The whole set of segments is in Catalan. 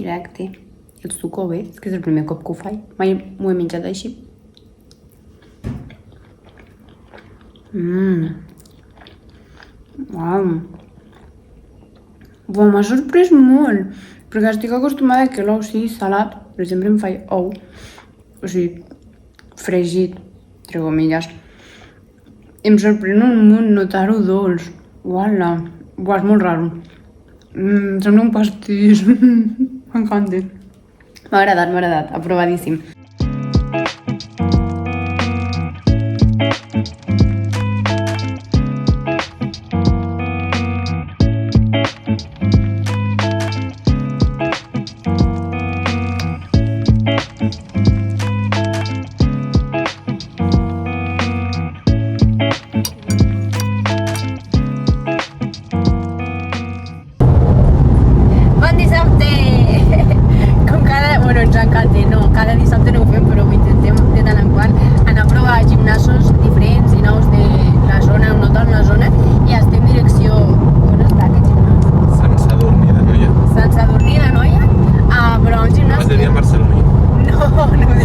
directe. El suco bé, és que és el primer cop que ho faig. Mai m'ho he menjat així. Uau. M'ha sorprès molt, perquè estic acostumada que l'ou sigui salat, però sempre em faig ou, o sigui, fregit, entre comilles. Em sorprèn un munt notar-ho dolç. Uala, és molt raro. Sembla un pastís. M'encanta. M'ha agradat, aprovadíssim. Cada dissabte no ho fem, però ho intentem de tant en quant anar a provar gimnasos diferents i nous de la zona, no tant la zona, i estem en direcció... On està aquest gimnàs? Sant Sadurní de Noia. Sant Sadurní de Noia? Però un gimnàs... Vas dir en Barceloní. No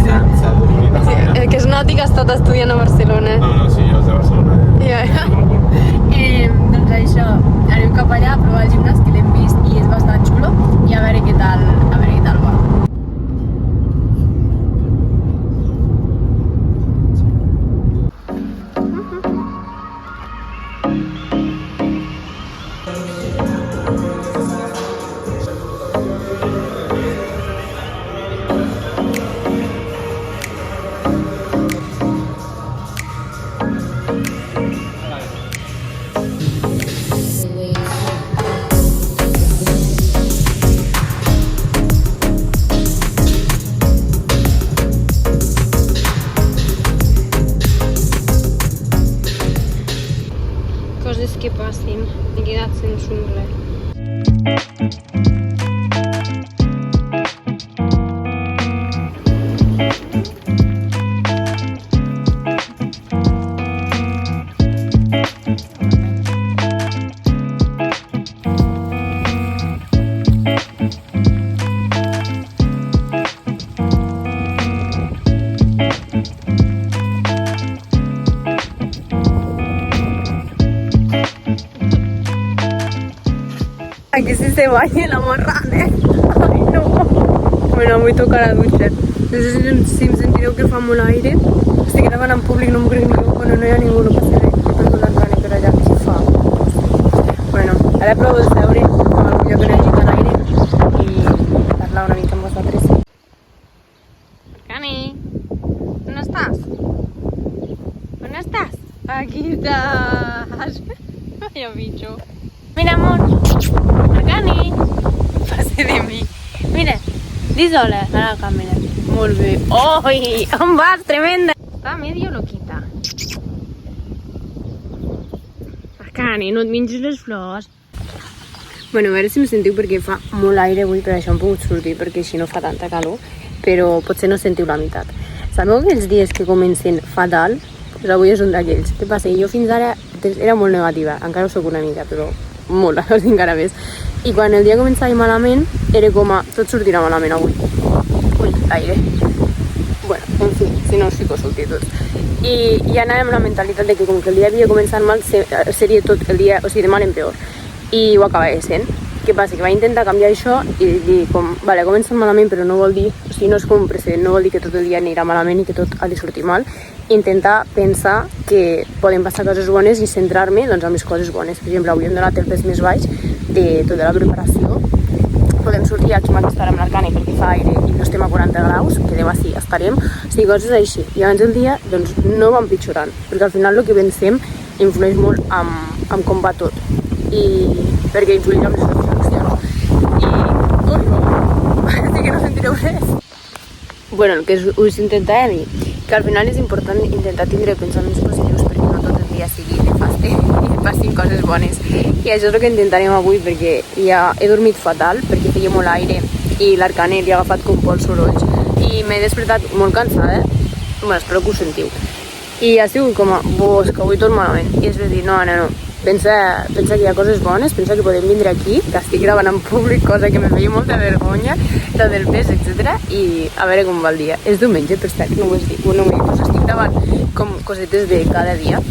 Sant Sadurní de Noia. El que es noti que has estat estudiant a Barcelona. No, sí, jo és de Barcelona. Doncs això, anem cap allà a provar el gimnàs, que l'hem vist i és bastant xulo, i a veure què tal va. Coses que passin, he quedat sense un res. Aquí sí se baña la marrana. Ai, no. Bueno, vull tocar a la dutxa. No sé si em sentireu que fa molt aire. Estic gravant en públic, no m'ho crec ningú. Bueno, no hi ha ningú, no passa res. He perdut l'Arcane per allà, si fa. Bueno, ara provo de seure amb algun lloc que no hi hagi tant aire i parlar una mica amb vosaltres. Arcane, on estàs? On estàs? Aquí estàs. Vaya bicho. Mira, amor. Arcane. Passa de mi. Mira, dis hola a la càmera. Molt bé. Oi, on vas? Tremenda. Està medio loquita. Arcane, no et mengis les flors. Bueno, a veure si em sentiu perquè fa molt aire avui, per això hem pogut sortir, perquè així no fa tanta calor, però potser no sentiu la meitat. Sabeu que els dies que comencen fatal? Pues avui és un d'aquells. Què passa? Jo fins ara era molt negativa, encara ho soc una mica, però molt, encara més. I quan el dia començava malament, era com a tot sortirà malament avui. Ui, l'aire. Bueno, en fi, si no us fico subtítols. I anàvem amb la mentalitat de que com que el dia havia començat mal, seria tot el dia, o sigui, de mal en peor. I ho acabava sent. Què passa? Que vaig intentar canviar això i dir com, vale, ha començat malament, però no vol dir, o sigui, no és com un precedent, no vol dir que tot el dia anirà malament i que tot ha de sortir mal. Intentar pensar que poden passar coses bones i centrar-me doncs, en les coses bones. Per exemple, avui hem donat el pes més baix de tota la preparació. Podem sortir aquí amb aquesta hora amb l'Arcane perquè fa aire i no estem a 40 graus, que demà sí estarem, o sigui, coses així. I abans el dia doncs, no va empitjorant, perquè al final el que pensem influeix molt en com va tot. I perquè influeix en les satisfaccions. Parece que no sentireu res. Bueno, el que us intentava dir, que al final és important intentar tindre pensaments positius perquè no tot el dia sigui nefaste i passin coses bones. I això és el que intentarem avui, perquè ja he dormit fatal, perquè feia molt aire i l'Arcane li ha agafat com pols sorolls i m'he despertat molt cansada. Bueno, espero que ho sentiu. I ha sigut com a, és que avui tot malament. I és de dir, no, Anna, no. pensa que hi ha coses bones, pensa que podem vindre aquí, que estic gravant en públic, cosa que me feia molta vergonya, lo del pes, etc. I a veure com va el dia. És diumenge, per cert, no ho has dit. Bueno, pues estic gravant com cosetes de cada dia.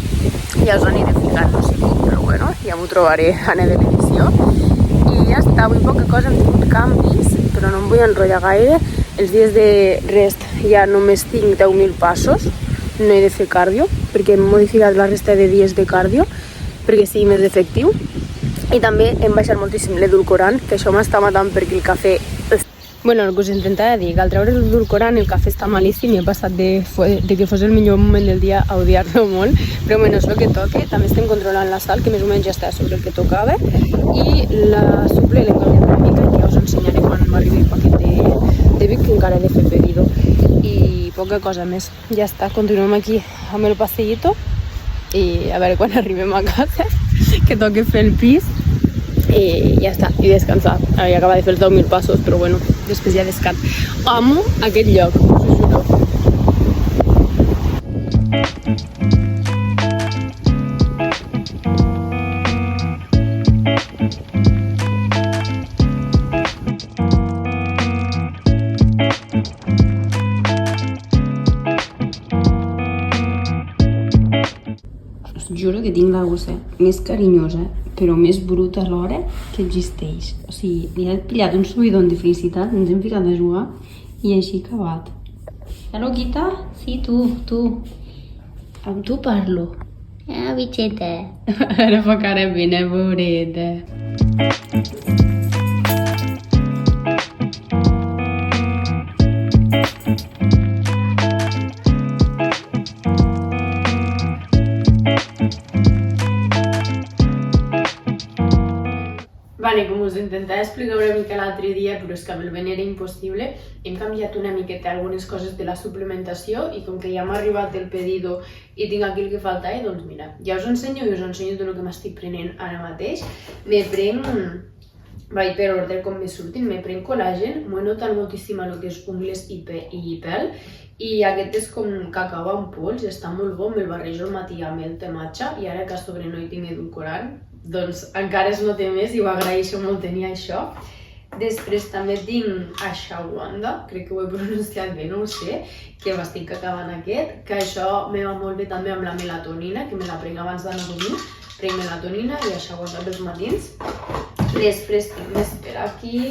Ja us ho aniré ficant, no sé com, però bueno, ja m'ho trobaré a de l'edició. I ja està, avui poca cosa, hem tingut canvis, però no em vull enrotllar gaire. Els dies de rest ja només tinc 10.000 passos, no he de fer cardio, perquè hem modificat la resta de dies de cardio, perquè sigui més efectiu. I també hem baixat moltíssim l'edulcorant, que això m'està matant perquè el cafè... Bueno, el que us intentava dir, que al treure l'edulcorant el cafè està malíssim i he passat de que fos el millor moment del dia a odiar-lo molt, però bueno, és el que toca. També estem controlant la sal, que més o menys ja està sobre el que tocava, i la suple l'hem canviat una mica, que ja us ensenyaré quan m'arribi el paquet de Vic, que encara he de fer pedido. I poca cosa més, ja està, continuem aquí amb el passellito i a veure quan arribem a casa, que toca fer el pis. I ja està, i descansar. Havia acabat de fer els 10.000 passos, però bueno, després ja descans. Amo aquest lloc, us ho juro. Us juro que tinc la gossa més carinyosa, però més bruta alhora, que existeix. O sigui, li he pillat un subidon de felicitat, ens hem ficat a jugar i així acabat. Ja, loquita? Sí, tu. Amb tu parlo. Ah, bitxeta. Ara fa cara pena, pobreta. Vale, com us intentava explicar una mica l'altre dia, però és que amb el vent era impossible, hem canviat una miqueta algunes coses de la suplementació i com que ja m'ha arribat el pedido i tinc aquí el que falta, doncs mira, ja us ensenyo i us ensenyo tot el que m'estic prenent ara mateix. Me prenc, vaig per ordre com me surtin, me prenc col·làgen, m'ho he notat moltíssim a lo que és ungles i pèl, i aquest és com cacau en pols, està molt bo, me'l barrejo al matí amb el te matxa i ara que a sobre no hi tinc edulcorant, doncs encara es nota més i ho agraeixo molt tenir això. Després també tinc ashwagandha, crec que ho he pronunciat bé, no ho sé, que m'estic acabant aquest, que això me va molt bé també amb la melatonina, que me la prenc abans d'anar a dormir, prenc melatonina i ashwagandha pels matins. Després tinc més per aquí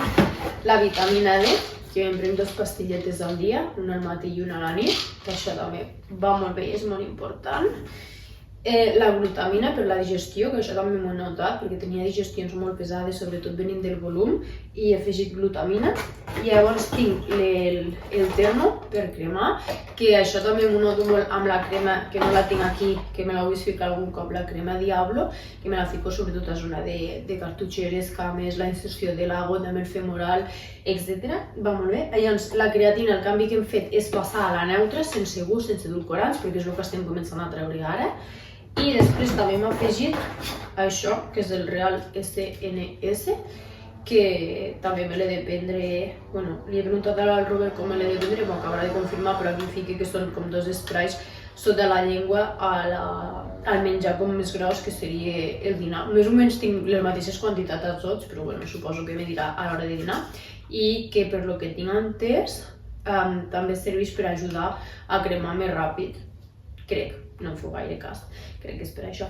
la vitamina D, que em prenc 2 pastilletes al dia, una al matí i una a la nit, que això també va molt bé i és molt important. La glutamina per la digestió, que això també m'ho he notat, perquè tenia digestions molt pesades, sobretot venint del volum, i he afegit glutamina. I llavors tinc el termo per cremar, que això també m'ho noto molt amb la crema, que no la tinc aquí, que me la vull ficar algun cop, la crema Diablo, que me la fico sobretot a zona de cartutxeres, cames, la inserció de la gota amb el femoral, etc. Va molt bé. Llavors, la creatina, el canvi que hem fet és passar a la neutra, sense gust, sense edulcorants, perquè és el que estem començant a treure ara. I després també m'ha afegit això, que és el Real SNS, que també me l'he de prendre, bueno, li he preguntat al Robert com me l'he de prendre, m'ho acabarà de confirmar, però aquí fica que són com 2 sprays sota la llengua al menjar com més gros, que seria el dinar. Més o menys tinc les mateixes quantitats a tots, però bueno, suposo que me dirà a l'hora de dinar. I que per lo que tinc entès, també serveix per ajudar a cremar més ràpid, crec. No em feu gaire cas, crec que és per això.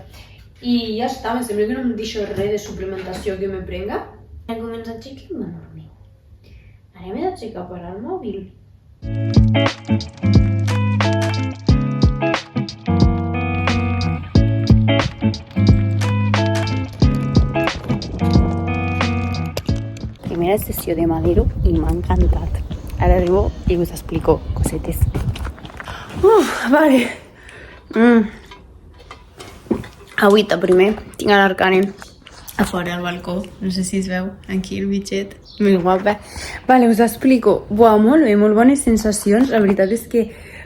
I ja està, em sembla que no em deixo res de suplementació que me prenga. Ara comença a aixecar-me a dormir. Ara m'he d'aixecar per al mòbil. Primera sessió de Madero i m'ha encantat. Ara arribo i us explico cosetes. Vale. Avui, primer, tinc l'Arcanen a fora al balcó. No sé si es veu, aquí el bitxet. Molt guapa. Vale, us explico. Molt bé, molt bones sensacions. La veritat és que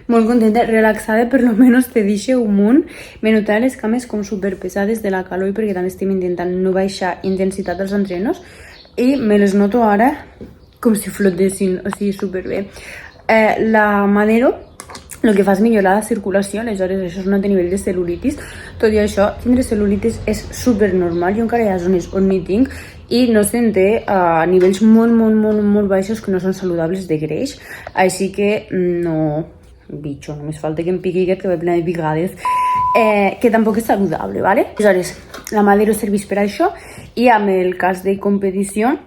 molt contenta, relaxada, per lo menos te deixa un munt. Me notava les cames com superpesades de la calor, perquè també estem intentant no baixar intensitat dels entrenos. I me les noto ara com si flotessin, o sigui, superbé. La Madero el que fa és millorar la circulació, aleshores això es nota a nivell de cel·lulitis. Tot i això, tindre cel·lulitis és super normal. Jo encara hi ha zones on n'hi tinc i no se'n té a nivells molt baixos que no són saludables de greix. Així que no... Bitxo, només falta que em piqui aquest que ve plena de picades. Que tampoc és saludable, ¿vale? Aleshores, la Madero serveix per això i amb el cas de competició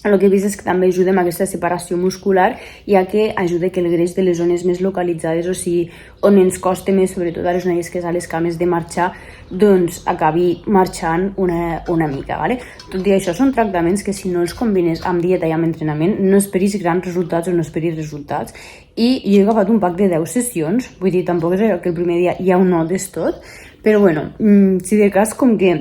el que he vist és que també ajuda amb aquesta separació muscular, ja que ajuda que el greix de les zones més localitzades, o sigui, on ens costa més, sobretot a les noies que és a les cames de marxar, doncs acabi marxant una mica, ¿vale? Tot i això són tractaments que si no els combines amb dieta i amb entrenament no esperis grans resultats o no esperis resultats. I jo he agafat un pack de 10 sessions, vull dir, tampoc és allò que el primer dia ja ho notes tot, però bueno, si de cas com que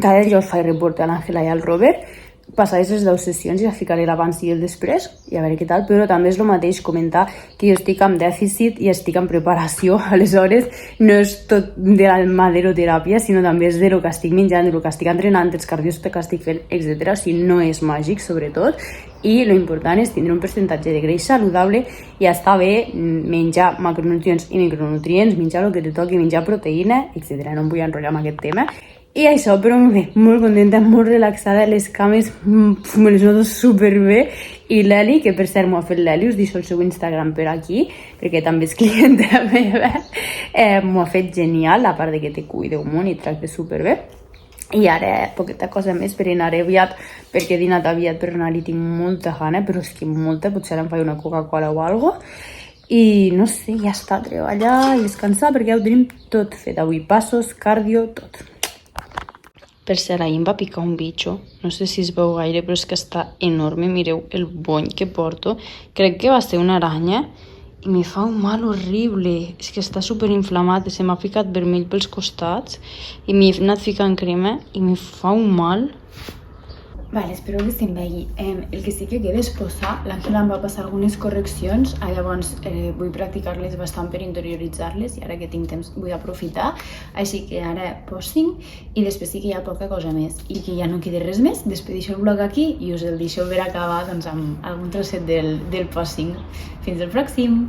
cada dia us faig report a l'Àngela i al Robert, passaré les 10 sessions i la ficaré l'abans i el després i a veure què tal, però també és el mateix comentar que jo estic amb dèficit i estic en preparació, aleshores no és tot de la maderoteràpia, sinó també és de lo que estic menjant, de lo que estic entrenant, dels cardios que estic fent, etc. O sigui, no és màgic, sobretot, i lo important és tindre un percentatge de greix saludable i està bé menjar macronutrients i micronutrients, menjar el que te toqui, menjar proteïna, etc. No em vull enrotllar amb aquest tema. I això, però bé, molt contenta, molt relaxada, les cames me les noto superbé. I l'Eli, que per cert m'ho ha fet l'Eli, us deixo el seu Instagram per aquí, perquè també és clienta meva, m'ho ha fet genial, a part de que te cuida un munt i tracta superbé. I ara, poqueta cosa més per anar aviat, perquè he dinat aviat per anar-hi, tinc molta gana, però és que molta, potser ara em faig una Coca-Cola o algo. I no sé, ja està, treballar i descansar, perquè ja ho tenim tot fet avui, passos, cardio, tot. Per cert, ahir em va picar un bitxo, no sé si es veu gaire, però és que està enorme, mireu el bony que porto, crec que va ser una aranya i me fa un mal horrible, és que està superinflamat, se m'ha ficat vermell pels costats i m'he anat ficant crema i me fa un mal. Vale, espero que se'n vegi. El que sí que queda és posar, l'Àngela em va passar algunes correccions, llavors vull practicar-les bastant per interioritzar-les i ara que tinc temps vull aprofitar, així que ara posing i després sí que hi ha poca cosa més i que ja no queda res més, despedeixo el vlog aquí i us el deixo per acabar doncs, amb algun trosset del posing. Fins al pròxim!